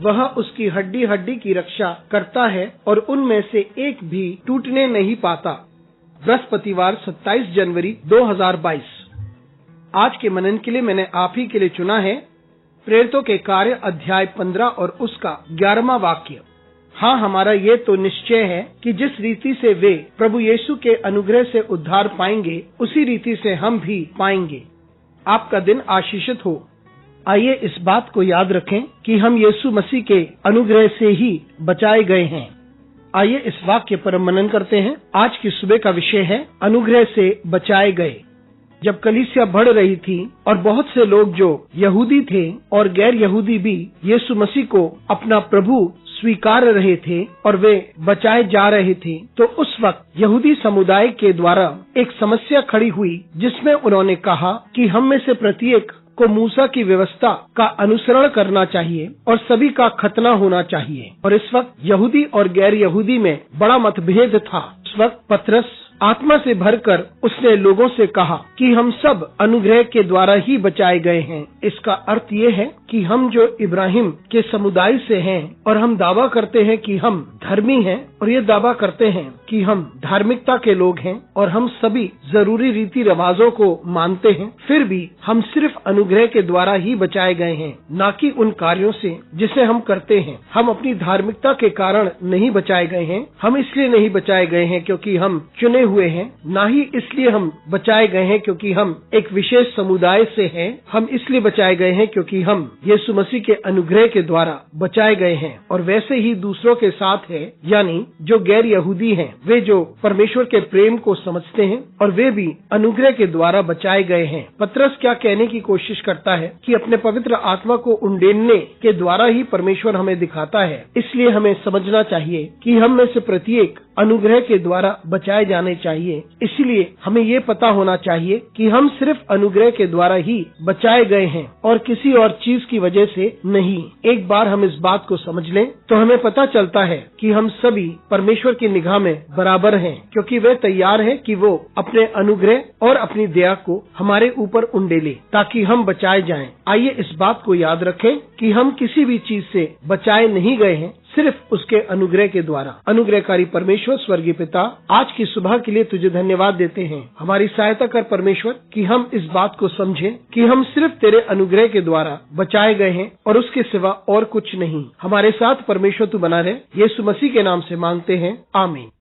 वह उसकी हड्डी हड्डी की रक्षा करता है और उनमें से एक भी टूटने नहीं पाता। बृहस्पतिवार 27 जनवरी 2022। आज के मनन के लिए मैंने आप ही के लिए चुना है प्रेरितों के कार्य अध्याय 15 और उसका 11वां वाक्य। हाँ, हमारा ये तो निश्चय है कि जिस रीति से वे प्रभु यीशु के अनुग्रह से उद्धार पाएंगे उसी रीति से हम भी पाएंगे। आपका दिन आशीषित हो। आइए इस बात को याद रखें कि हम यीशु मसीह के अनुग्रह से ही बचाए गए हैं। आइए इस वाक्य पर मनन करते हैं। आज की सुबह का विषय है अनुग्रह से बचाए गए। जब कलीसिया बढ़ रही थी और बहुत से लोग जो यहूदी थे और गैर यहूदी भी यीशु मसीह को अपना प्रभु स्वीकार रहे थे और वे बचाए जा रहे थे, तो उस वक्त यहूदी समुदाय के द्वारा एक समस्या खड़ी हुई जिसमें उन्होंने कहा कि हम में से प्रत्येक को मूसा की व्यवस्था का अनुसरण करना चाहिए और सभी का खतना होना चाहिए। और इस वक्त यहूदी और गैर यहूदी में बड़ा मतभेद था। उस वक्त पतरस आत्मा से भरकर उसने लोगों से कहा कि हम सब अनुग्रह के द्वारा ही बचाए गए हैं। इसका अर्थ ये है कि हम जो इब्राहिम के समुदाय से हैं और हम दावा करते हैं कि हम धर्मी हैं और ये दावा करते हैं कि हम धार्मिकता के लोग हैं और हम सभी जरूरी रीति रिवाजों को मानते हैं, फिर भी हम सिर्फ अनुग्रह के द्वारा ही बचाए गए हैं, न कि उन कार्यों से जिसे हम करते हैं। हम अपनी धार्मिकता के कारण नहीं बचाए गए हैं। हम इसलिए नहीं बचाए गए हैं क्योंकि हम चुने हुए हैं, ना ही इसलिए हम बचाए गए हैं क्योंकि हम एक विशेष समुदाय से हैं। हम इसलिए बचाए गए हैं क्योंकि हम यीशु मसीह के अनुग्रह के द्वारा बचाए गए हैं। और वैसे ही दूसरों के साथ है, यानी जो गैर यहूदी हैं, वे जो परमेश्वर के प्रेम को समझते हैं और वे भी अनुग्रह के द्वारा बचाए गए हैं। पतरस क्या कहने की कोशिश करता है कि अपने पवित्र आत्मा को उंडेलने के द्वारा ही परमेश्वर हमें दिखाता है। इसलिए हमें समझना चाहिए कि हम में से प्रत्येक अनुग्रह के द्वारा बचाए जाने चाहिए। इसलिए हमें ये पता होना चाहिए कि हम सिर्फ अनुग्रह के द्वारा ही बचाए गए हैं और किसी और चीज की वजह से नहीं। एक बार हम इस बात को समझ लें तो हमें पता चलता है कि हम सभी परमेश्वर की निगाह में बराबर हैं, क्योंकि वे तैयार है कि वो अपने अनुग्रह और अपनी दया को हमारे ऊपर उंडेले ताकि हम बचाए जाएं। आइए इस बात को याद रखें कि हम किसी भी चीज से बचाए नहीं गए हैं, सिर्फ उसके अनुग्रह के द्वारा। अनुग्रहकारी परमेश्वर स्वर्गीय पिता, आज की सुबह के लिए तुझे धन्यवाद देते हैं। हमारी सहायता कर परमेश्वर कि हम इस बात को समझें कि हम सिर्फ तेरे अनुग्रह के द्वारा बचाए गए हैं और उसके सिवा और कुछ नहीं। हमारे साथ परमेश्वर तू बना रहे। यीशु मसीह के नाम से मांगते हैं, आमीन।